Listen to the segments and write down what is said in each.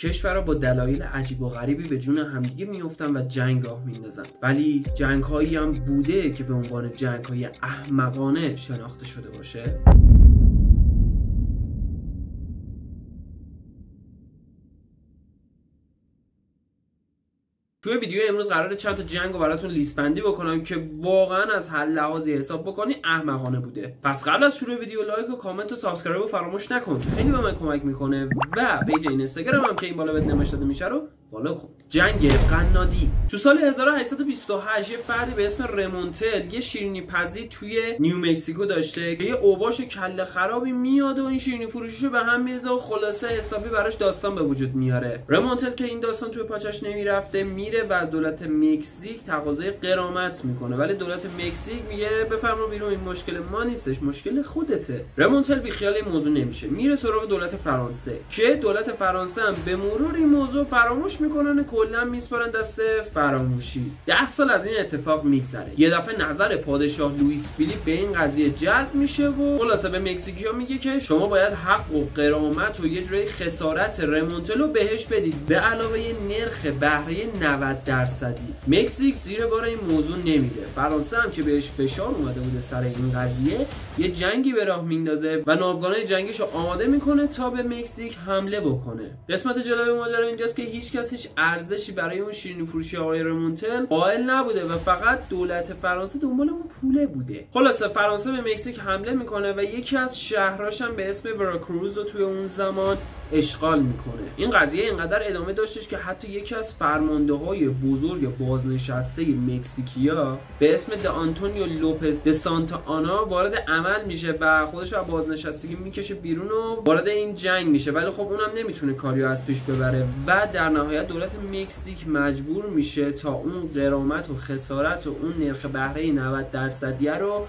کشورها با دلایل عجیب و غریبی به جون همدیگه میافتن و جنگ راه میندازن، ولی جنگ‌هایی هم بوده که به عنوان جنگ‌های احمقانه شناخته شده باشه. توی ویدیو امروز قراره چند تا جنگ رو براتون لیست بندی بکنم که واقعا از هر لحاظی حساب بکنی احمقانه بوده. پس قبل از شروع ویدیو لایک و کامنت و سابسکرایب رو فراموش نکن که خیلی به من کمک میکنه و پیج اینستاگرام هم که این بالا بهت نمایش داده میشه رو فالو کن. جنگ قنادی. تو سال 1828 یه فردی به اسم رمونتل یه شیرینی پزی توی نیو مکزیکو داشته که یه اوباش کله خرابی میاد و این شیرینی فروشیشو به هم میریزه و خلاصه حسابی براش داستان به وجود میاره. رمونتل که این داستان توی پاچش نمیرفته میره و از دولت مکزیک تقاضای غرامت میکنه، ولی دولت مکزیک میگه بفرما بیرون، این مشکل ما نیستش، مشکل خودته. رمونتل بی خیال این موضوع نمیشه، میره سراغ دولت فرانسه که دولت فرانسه هم به مرور این موضوع فراموش میکنن، کلا میسپارن دست فراموشی. 10 سال از این اتفاق میگذره. یه دفعه نظر پادشاه لوئیس فیلیپ به این قضیه جلب میشه و خلاصه به مکزیکیا میگه که شما باید حق و غرامت و یه جوری خسارت رمونتل رو بهش بدید به علاوه نرخ بهره 90%. مکزیک زیر بار این موضوع نمیره. فرانسه هم که بهش فشار اومده بوده سر این قضیه یه جنگی به راه میندازه و ناوگانای جنگیشو آماده میکنه تا به مکزیک حمله بکنه. قسمت جالب ماجرا اینجاست که هیچ کس ارزشی برای اون شیرینی فروشی آقای رمونتل قائل نبوده و فقط دولت فرانسه دنبال اون پوله بوده. خلاصه فرانسه به مکزیک حمله میکنه و یکی از شهرهاش هم به اسم وراکروز رو توی اون زمان اشغال میکنه. این قضیه اینقدر ادامه داشتش که حتی یکی از فرمانده‌های بزرگ بازنشسته مکزیکیا به اسم د آنتونیو لوپز د سانتا آنا وارد عمل میشه و خودش رو از بازنشستگی میکشه بیرون و وارد این جنگ میشه، ولی خب اونم نمیتونه کاریو از پیش ببره و در نهایت دولت مکزیک مجبور میشه تا اون غرامت و خسارت و اون نرخ بهره 90% رو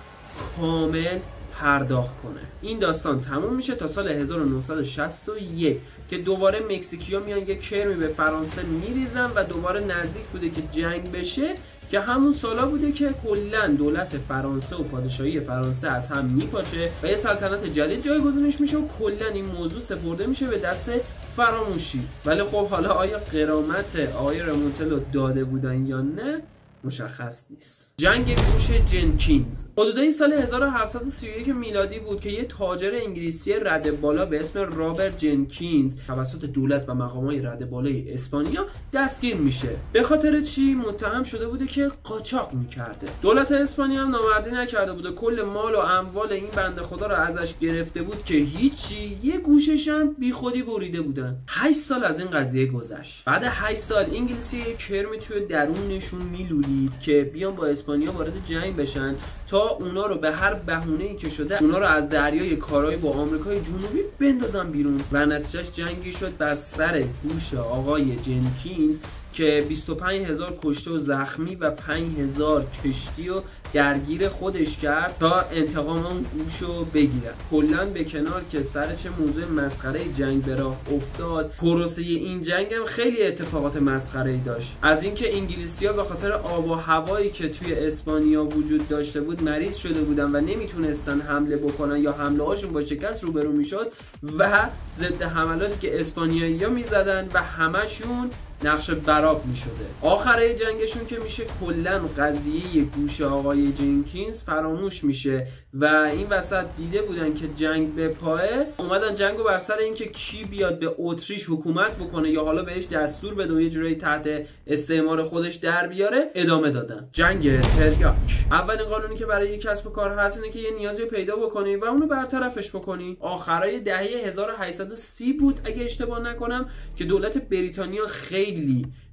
کامل پرداخت کنه. این داستان تموم میشه تا سال 1961 که دوباره مکزیکیا میان یه کرمی به فرانسه میریزن و دوباره نزدیک بوده که جنگ بشه، که همون سالا بوده که کلا دولت فرانسه و پادشاهی فرانسه از هم میپاچه و یه سلطنت جدید جایگزینش میشه و کلا این موضوع سپرده میشه به دست فراموشی. ولی خب حالا آیا غرامت آقای رمونتل رو داده بودن یا نه مشخص نیست. جنگ گوش جنکینز حدودای سال 1731 میلادی بود که یه تاجر انگلیسی رده بالا به اسم رابرت جنکینز توسط دولت و مقامات رده بالای اسپانیا دستگیر میشه. به خاطر چی؟ متهم شده بوده که قاچاق میکرده. دولت اسپانیا هم نامردی نکرده بوده، کل مال و اموال این بنده خدا رو ازش گرفته بود که هیچی، یه گوشش هم بیخودی بریده بودن. 8 سال از این قضیه گذشت. بعد 8 سال انگلیسی یه کرمی توی درونشون میلولید که بیان با اسپانیا وارد جنگ بشن تا اونا رو به هر بهونه‌ای که شده اونا رو از دریای کارائیب با آمریکای جنوبی بندازن بیرون و نتیجهش جنگی شد بر سر گوش آقای جنکینز که 25000 کشته و زخمی و 5000 کشتی و درگیر خودش کرد تا انتقام اون گوشو بگیره. کلا به کنار که سر چه موضوع مسخره جنگ به راه افتاد، پروسه این جنگ هم خیلی اتفاقات مسخره‌ای داشت. از اینکه انگلیسی‌ها به خاطر آب و هوایی که توی اسپانیا وجود داشته بود مریض شده بودن و نمیتونستن حمله بکنن یا حمله هاشون با شکست روبرو میشد و ضد حملاتی که اسپانیایی‌ها میزدن و همشون نقش براب می شده. آخره جنگشون که میشه کلا قضیه گوش آقای جنکینز فراموش میشه و این وسط دیده بودن که جنگ به پایه، اومدن جنگو بر سر اینکه کی بیاد به اتریش حکومت بکنه یا حالا بهش دستور بده و یه جوری تحت استعمار خودش در بیاره ادامه دادن. جنگ تریاک. اولین قانونی که برای کسب و کار هست اینه که یه نیازی رو پیدا بکنی و اونو برطرفش بکنی. آخرای دهه 1830 بود اگه اشتباه نکنم که دولت بریتانیا خیلی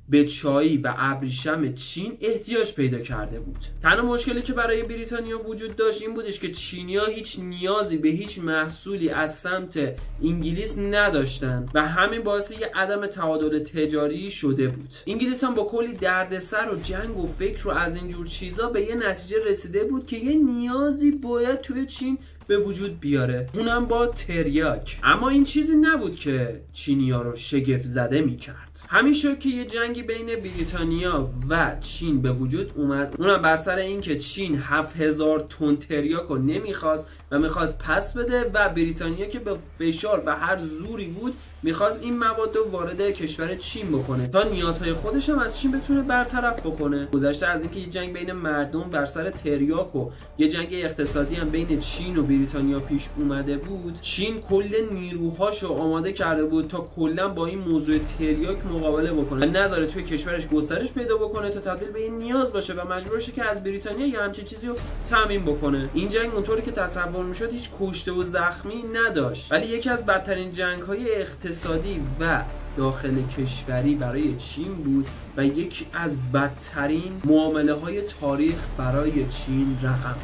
به چای و ابریشم چین احتیاج پیدا کرده بود. تنها مشکلی که برای بریتانیا وجود داشت این بودش که چینی‌ها هیچ نیازی به هیچ محصولی از سمت انگلیس نداشتن و همین باعث یه عدم تعادل تجاری شده بود. انگلیس هم با کلی دردسر و جنگ و فکر و از اینجور چیزا به یه نتیجه رسیده بود که یه نیازی باید توی چین به وجود بیاره، اونم با تریاک. اما این چیزی نبود که چینی‌ها رو شگفت زده می‌کرد. همین شد که یه جنگی بین بریتانیا و چین به وجود اومد، اونم بر سر این که چین 7000 تن تریاک رو نمیخواست و میخواست پس بده و بریتانیا که به فشار و هر زوری بود میخواست این مواد رو وارد کشور چین بکنه تا نیازهای خودش هم از چین بتونه برطرف بکنه. گذشته از اینکه یه جنگ بین مردم بر سر تریاک و یه جنگ اقتصادی هم بین چین و بریتانیا پیش اومده بود، چین کل نیروهاشو آماده کرده بود تا کلا با این موضوع تریاک مقابله بکنه و نذاره توی کشورش گسترش پیدا بکنه تا تبدیل به این نیاز باشه و مجبور شه که از بریتانیا یه همچین چیزی رو تامین بکنه. این جنگ اونطوری که تصور میشد هیچ کشته و زخمی نداشت، ولی یکی از بدترین جنگ‌های اقتصادی و داخل کشوری برای چین بود و یکی از بدترین معامله‌های تاریخ برای چین رقم.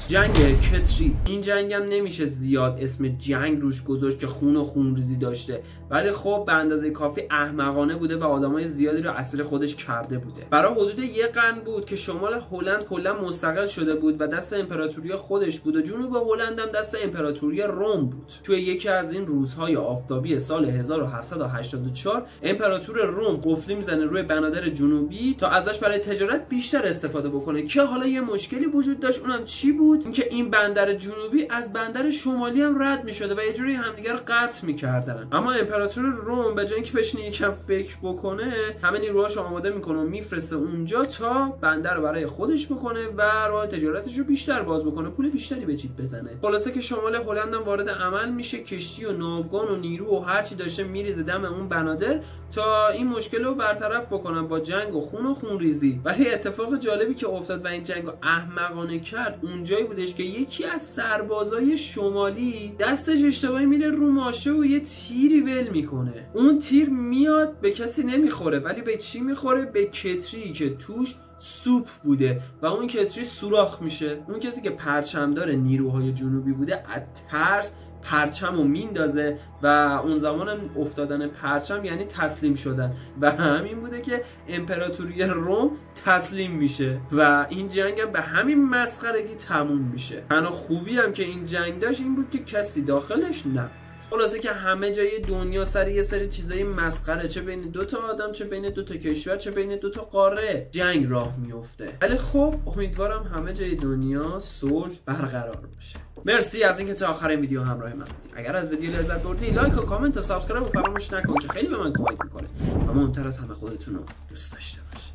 جنگ کتری. این جنگ هم نمیشه زیاد اسم جنگ روش گذاشت که خون و خونریزی داشته، ولی خب به اندازه کافی احمقانه بوده و آدمای زیادی رو اسیر خودش کرده بوده. برای حدود یک قرن بود که شمال هلند کلا مستقل شده بود و دست امپراتوری خودش بود و جنوب هلند هم دست امپراتوری روم بود. توی یکی از این روزهای آفتابی سال 1784 امپراتور روم قفلی میزنه روی بنادر جنوبی تا ازش برای تجارت بیشتر استفاده بکنه که حالا یه مشکلی وجود داشت. اونم چی بود؟ اینکه این بندر جنوبی از بندر شمالی هم رد میشده و یه جوری همدیگه رو قطع میکردن. اما امپراتور روم به جای اینکه بشینه یکم فکر بکنه، همه نیروهاش آماده میکنه و میفرسته اونجا تا بندر رو برای خودش بکنه و راه تجارتش رو بیشتر باز بکنه، پول بیشتری به جیب بزنه. خلاصه که شمال هلند هم وارد عمل میشه، کشتی و ناوگان و نیرو و هر چی داشته میریزه دم اون بنادر تا این مشکل رو برطرف بکنن با جنگ و خون و خونریزی. ولی اتفاق جالبی که افتاد و این جنگ رو احمقانه کرد اونجایی بودش که یکی از سربازای شمالی دستش اشتباهی میره رو ماشه و یه تیری ول میکنه. اون تیر میاد به کسی نمیخوره، ولی به چی میخوره؟ به کتری که توش سوپ بوده و اون کتری سوراخ میشه. اون کسی که پرچمدار نیروهای جنوبی بوده از ترس پرچم رو میندازه و اون زمان هم افتادن پرچم یعنی تسلیم شدن و همین بوده که امپراتوری روم تسلیم میشه و این جنگ هم به همین مسخرگی تموم میشه. تنها خوبی هم که این جنگ داشت این بود که کسی داخلش نبود. خلاصه که همه جای دنیا سر یه سری چیزای مسخره، چه بین دو تا آدم، چه بین دو تا کشور، چه بین دو تا قاره جنگ راه میفته. ولی خب امیدوارم همه جای دنیا صلح برقرار باشه. مرسی از اینکه تا آخر ویدیو همراه من بودید. اگر از ویدیو لذت بردی لایک و کامنت و سابسکرایب فراموش نکن که خیلی به من کمک میکنه. اما مهمتر از همه خودتون رو دوست داشته باشید.